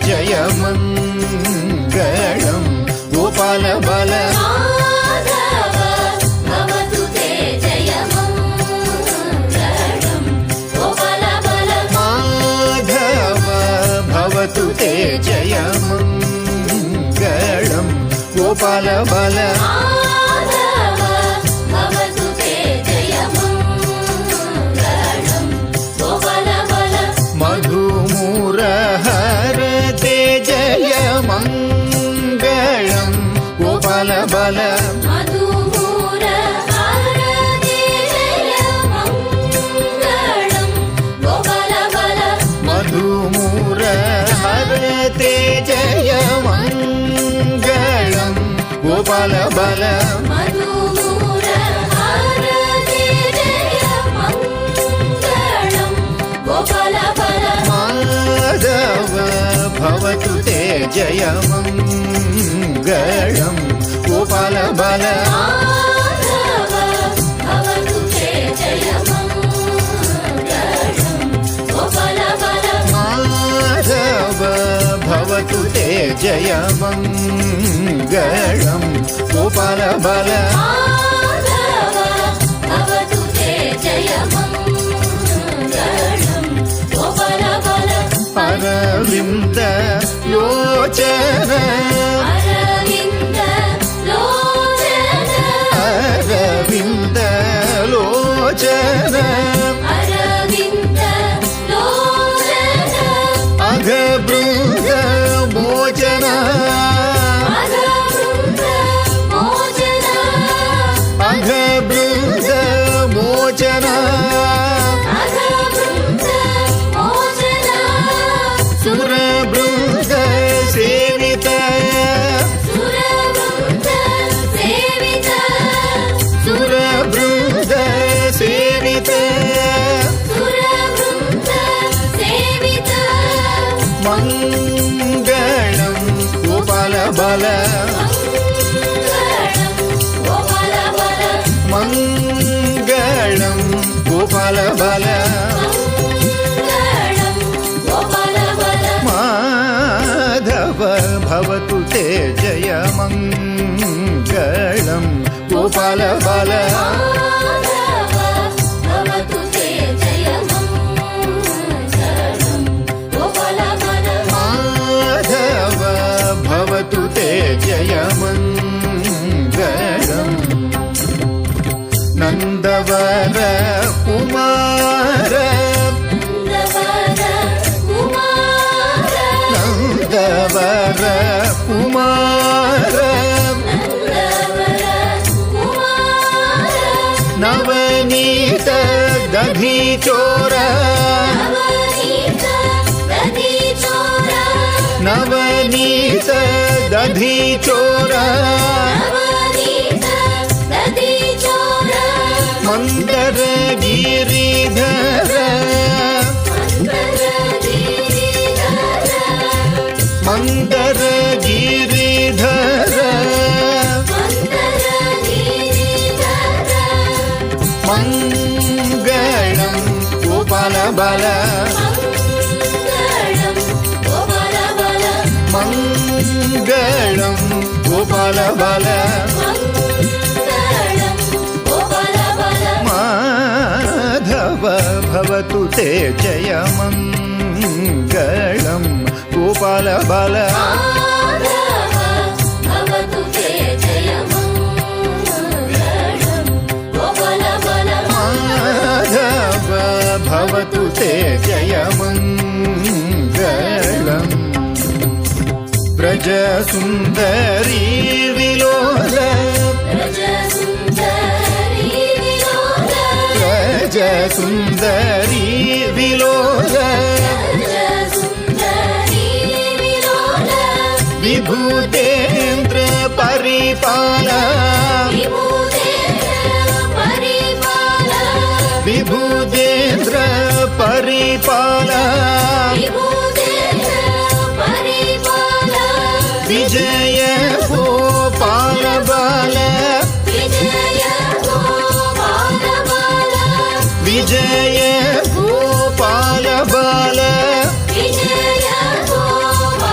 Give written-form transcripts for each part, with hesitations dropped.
जयमङ्गलम् गोपाल बल माधव भवतु ते जयमङ्गलम् गोपाल बल माधव भवतु ते जयमङ्गलम् गोपाल बल माधव भवतु ते जयमङ्गलम् गोपाल बल मधुमुरहरते जयमङ्गलम् गोपाल बल मधुमुरहरते जयमङ्गलम् गोपाल बल मधुमुरहरते जयमङ्गलम् गोपाल बल मधुमुरहरते जयमङ्गलम् गोपाल बल माधव भवतु ते जयमङ्गलम् गोपाल बल माधव भवतु ते जयमङ्गलम् गोपाल बल माधव भवतु ते जयमङ्गलम् गोपाल बल माधव भवतु ते जयमङ्गलम् गोपाल बल अरविन्द लोचन अरविन्द लोचन अरविन्द लोचन अरविन्द लोचन अघबृन्द मोचन अघवृन्द मोचन अघबृन्द मोचन अघवृन्द मोचन सुरबृन्द सेवित सुरवृन्द सेवित सुरबृन्द सेवित सुरवृन्द सेवित मङ्गलं गोपाल बल मङ्गलम् गोपाल बल मङ्गलं गोपाल बल मङ्गलम् गोपाल बल माधव भवतु ते जयमङ्गलं गोपाल बल माधव भवतु ते जयमङ्गलम् गोपाल बल माधव भवतु ते जयमङ्गलम् नन्दवर कुमार नन्दवर कुमार नन्दवर कुमार नन्दवर कुमार नवनीत दधि चोर नवनीत दधि चोर नवनीत दधि चोर नवनीत दधि चोर मन्दर गिरिधर मन्दर गिरिधर मङ्गलं गोपाल बल मङ्गलं गोपाल बल माधव भवतु ते जयमङ्गलं गोपाल बल माधव भवतु ते जयमङ्गलम् व्रज सुन्दरी विलोल व्रज सुन्दरी विलोल विभूतेन्द्र परिपाल विभूतेन्द्र परिपाल विजय गोपाल बल विजय गोपाल बल विजय गोपाल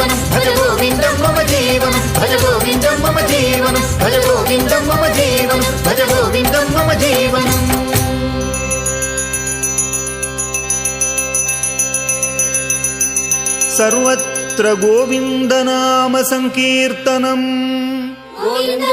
జీవనం భజ గోవిందం మమ జీవనం భజ గోవిందం మమ జీవనం భజ గోవిందం మమ జీవనం భజ గోవిందం మమ జీవనం సర్వత్ర గోవిందనామ సంకీర్తనం గోవింద